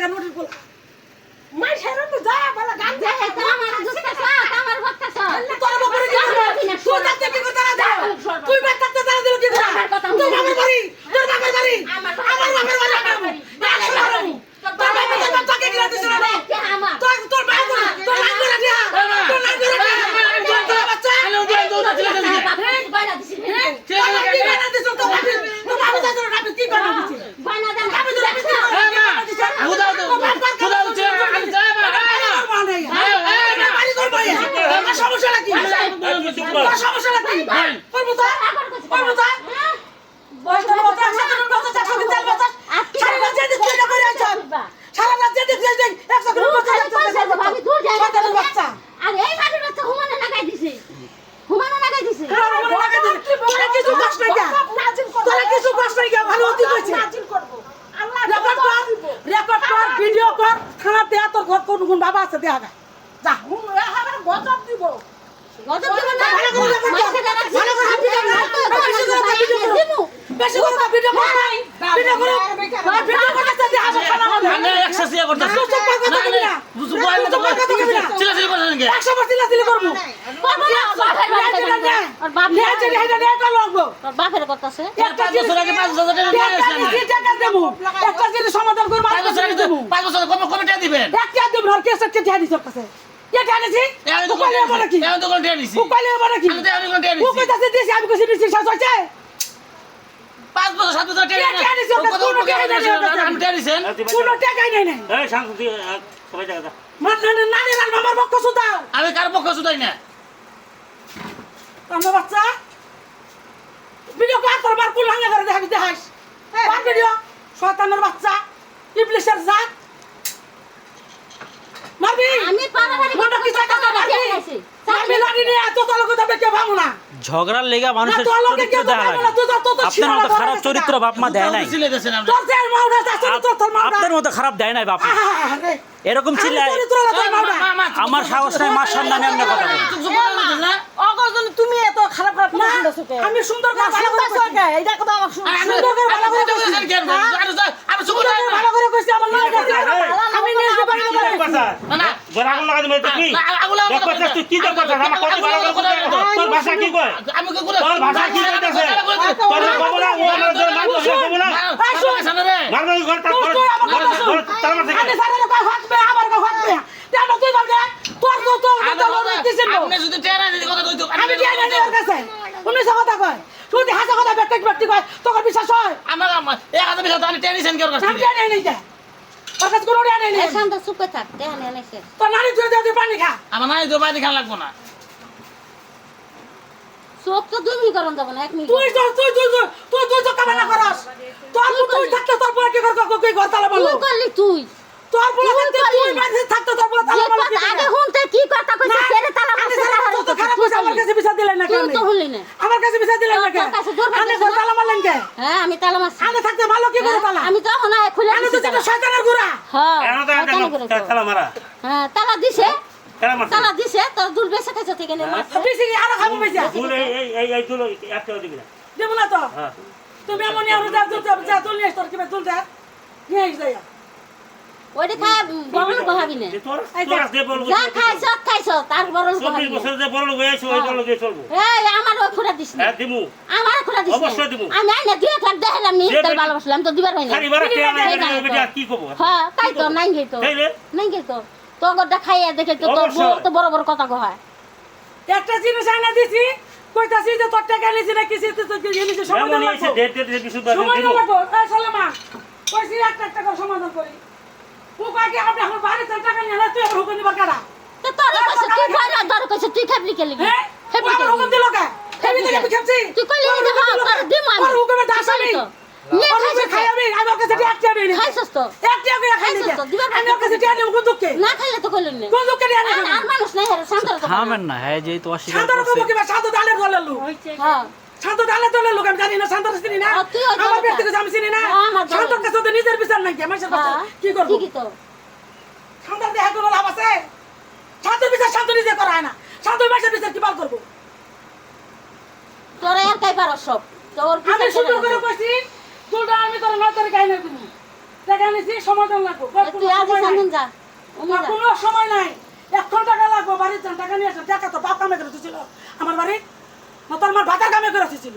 জায়গা নোটিশ বল মাই ছেড়ে তো যা বলা গান যা আমার দুষ্টাছ আমার বক্তাছ তোর বকরে কি তুই তাতে কি কথা দাও তুই বাদ তাতে দাও দিল কি কথা তোর বাবার বাড়ি তোর বাবার বাড়ি আমার বাবার বাড়ি তোর বাবার বাড়ি তোকে কি রাতে শোনা তোর ভাই তোর নাম করে দিয়া তোর নাম করে দিয়া তোর বাচ্চা হ্যালো দে দৌড়া চলে গেছে বাইনা দিছি কি বানা দিছ তো বাবা যা তোর রাতে কি বানা দিছ বাইনা দেন বাবা তোর রাতে হ্যাঁ মা খুদা তো খুদা তো আমি যাই মা সমস্যা নাকি সমস্যা নাকি করবো তো করবো তো বয়সটা মতো একসাথে কথা চাকরি তেল বাতাস সারা রাত যেতে তুই না করে আছ সারা রাত যেতে তুই একসাথে কথা ভাবি দূর যাই শয়তানের বাচ্চা আর এই ভাবির বাচ্চা হুমানে লাগাই দিছে তোরা কিছু কষ্ট নাই তোরা কিছু কষ্ট নাই ভালো হতে কইছে আল্লাহ রেকর্ড কর ভিডিও কর থানাতে তোর ঘর কোন কোন বাবা আছে দেখা যা আমার গজব দিব গজব দেব না ভালো করে মাসে দাঁড়া ভালো করে ভিডিও কর বেশি করে ভিডিও কর ভিডিও করো ভিডিও করতে দেখা খানা আমি এক্সারসাইজ করতেছি চুপ কথা কইবি না বুঝু বয় মতো কথা কইবি না চিল্লাচিল্লি করতেছেন কি 100% চিল্লাচিল্লি করব আর বাপ নিয়ে চলে হেডা নেটা লাগবো তোর বাপের কথাছে একটা 5 বছর আগে 5000 টাকা নিয়ে আসেন কি টাকা দেবো একটা জিনিস সমাধান করব 5 বছর আগে 5 বছর কবে টাকা দিবেন একটা দেব আর কেস একটা টাকা দিছ কাছে কে টাকা দিছি আমি তো উপালে বলে কি আমি তো কোন টাকা নিছি উপালে বলে কি আমি তো আমি কোন টাকা ও নিছি কইতাছে দিছি আমি কইছি দিছি শেষ হইছে 5 বছর 7 বছর টাকা টাকা নিছি কোনো টাকা নাই আমি টাকা নিছেন কোনো টাকাই নাই নাই এই শান্তি সবাই জায়গা দাও মান নানি আর মামার পক্ষ সুদাও আমি কার পক্ষ শুধাই না আমার বাচ্চা ভিডিও কর তোর বার কুল হাঙ্গা করে দেখাবি দেখাস কর ভিডিও শয়তানের বাচ্চা ইবলিশের জাত মারবি আমি পারাবারি মনটা কি চাকা মারবি মারবি লাগি নিয়ে এত তল কথা বেকে ভাঙো না ঝগড়ার লেগা মানুষের না, তোর লোকে চরিত্র কেউ দেখা ভাঙো না, লাগে তুই তো আপনার শিরা মতো ধরে খারাপ গেছে চরিত্র না। বাপ মা দেয় নাই সিলে দেন আপনি তোর যে মাউডা চরিত্র তোর মাউডা আপনার মতো খারাপ দেয় নাই বাপ এরকম চিল্লায় চরিত্র তোর মাউডা আমার সাহস নাই মার সামনে আমি কথা বলি চুপ করে না অগজন তুমি এত খারাপ খারাপ না, কথা শুনছো কে আমি সুন্দর করে ভালো করে কইছি। এইটা কথা আমার আমি সুন্দর করে ভালো করে কইছি। আমি চুপ সুন্দর করে ভালো করে কইছি আমার নাম আছে আমি নিজে ভালো কি করে কথা না গোরা আগুন লাগাই দিবে তুই দেখ কথা তুই কি দেখ কথা আমার কত ভালো করে তোর ভাষা কি কয় আমি কি করে তোর ভাষা কি কইতাছে তোর কবলা ও আমার জন্য মার দে কবলা মারবে ঘর তার ঘর তার মার থেকে আমি সারা লোক হাঁটবে আমার কো হাঁটবে তেন তুই বলবে তোর দিছেন আপনি যদি টেরা দিতে কথা কইতো আমি কি আইনা ওর কাছে উনি কথা কয় তুই হাসা কথা ব্যক্তি কয় তোর বিশ্বাস হয় আমার 1000 টাকা তো আমি টেনশন কি ওর কাছে আমি জানি নাই যা ওর কাছে কোনো জানি নাই এই শান্ত চুপে থাক দেখানে এনেছে তোর নানি তুই পানি খা আমার নাই তো বাইরে খান লাগবো না চোখ তো 2 মিনিট করন যাব না 1 মিনিট তুই কামনা করস তুই থাকতে তোর পরে কি কই ঘর তালা বলো তুই করলি তুই তোর বলে তুই বাড়িতে থাকতে তোর পরে তালা বলো আগে হুনতে কি কথা কইছিস সেরে তালা মারছে না তো খারাপ কইছ আমার কাছে বিচার দিলেন না কেন তুই তো হলি না আমার কাছে বিচার দিলেন না কেন তোর কাছে দূর আমি ঘর তালা মারলেন কে হ্যাঁ আমি তালা মারছি আমি থাকতে ভালো কি করে তালা আমি তো না খুলে আমি তো একটা শয়তানের গুড়া হ্যাঁ এনো তো খেলা মারা হ্যাঁ তালা দিছে খেলা মারছে তালা দিছে তোর দূর বেসে খাইছে থেকে নে বেশি আরো খাবো বেশি তুই এই তুলো একটা দিবি না দেব না তো হ্যাঁ তুমি এমন আর যা তুল নিয়ে তোর কি তুল দে নিয়ে আইস যাইয়া ওইটা খায় বড় বহাবি না তোর তোর দে বল যা খাইছ তার বড় 24 বহাবি বছর যে বড় লোক হয়েছে ওই বড় লোক চলবো এই আমার ওই খুঁড়া দিস না হ্যাঁ দিমু আমার খুঁড়া দিস অবশ্যই দিবো। আমি আইনা 2 লাখ দেখালাম নি যে তোর বেটি- ভালোবাসলাম তো দিবার হইনা খালি বারে কে নাই বেটা কি কব হ্যাঁ তাই তো নাই গেই তো তাইলে নাই গেই তো তো গড্ডা খাইয়া দেখে তো তোর অবশ্যই। তো বড় বড় কথা কয় একটা জিনিস আইনা দিছি কইতাছি যে তোর টাকা নিছি না কিছু তো জিনিস সমাধান এমন এসে লাগবো ডেট বিশুদ্ধ সমাধান দিমু লাগবো এই সালামা কইছি একটা করে সমাধান করি ও কাকে আপনি আমার বাড়িতে টাকা নিয়ে না তুই আমার হুকুম দিবা কারা তো তোর কইছ তুই কইরা দর কইছ তুই খাবলি কে লাগি হ্যাঁ খাবলি আমার হুকুম দিল কে আমি তো আমি খেপছি তুই কইলি যে হ্যাঁ তোর দিম আমি আর হুকুমে দাস আমি নিয়ে আর হুকুমে খাই আমি আমার কাছে একটা নেই খাইছস তো একটা করে খাই খাইছস তো, দিবার আমি ওর কাছে টাকা নেব কোন দুঃখে না খাইলে তো কইলেন না কোন দুঃখে নিয়ে আনি আর মানুষ নাই হেরে শান্ত তো থামেন না হ্যাঁ যেই তো অস্বীকার শান্তর করছে কবো কিবা শান্ত দালের দলের লোক হ্যাঁ শান্ত দালের দলের লোক আমি জানি না শান্তর চিনি না তুই ওই আমার দলের ব্যক্তিগত আমি চিনি না হ্যাঁ, আমার দলের। শান্তর কাছে তো নিজের বিচার নাই কি আমার সাথে হ্যাঁ কি করব ঠিকই তো শান্তর দেহে কোনো লাভ আছে শান্তর বিচার শান্ত নিজে করা হয় না শান্ত মাসের বিচার কি পাল করব তোরা আর কাই পারো সব তোর আমি সুন্দর করে কইছি দুটো আমি তোর নয় তারিখ আইনা দিমু টাকা নিছি সমাধান লাগবো তুই আজ সামনে যা ওমে যা কোনো সময় নাই 1 ঘন্টা টাকা লাগবো বাড়ির যান টাকা নিয়ে আসেন টাকা তো বাপ কামে করে দিছিল আমার বাড়ি না তোর আমার ভাতার কামে করে দিছিল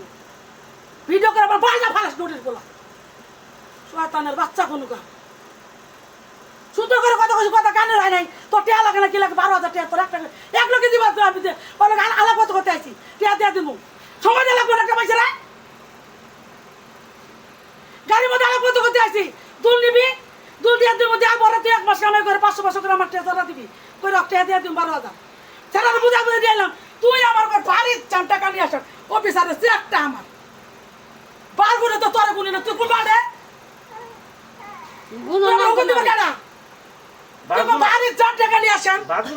ভিডিও করে আমার বাইরে ফালাস নোটিস বলা শয়তানের বাচ্চা কোনুকা সুন্দর করে কথা কইছি কথা কানে রায় নাই তো টিয়া লাগে না কি লাগে 12,000 টাকা তোর একটা 1 লাখ দিবা তো আমি বলে আলাপ কত করতে আইছি টিয়া দিয়া দিমু সময় লাগবে না কামাইছে রে গাড়ির মধ্যে আলাপ কত করতে আইছি দুল নিবি দুল দিয়া দিমু দিয়া বড় তুই 1 মাস কামাই করে 500 করে আমার টিয়া দিবি কই রক টিয়া দিয়া দিমু 12,000 সেটা বুঝা বুঝে দিলাম তুই আমার ঘর বাড়ির চান টাকা নিয়ে আস অফিসারে চেকটা আমার বারগুলো তো তোর গুনি না তুই কোন বাড়ে বুনো তুই না আমার ওখান থেকে কেনা বাবু বাড়ির চান টাকা নিয়ে আসেন বাবু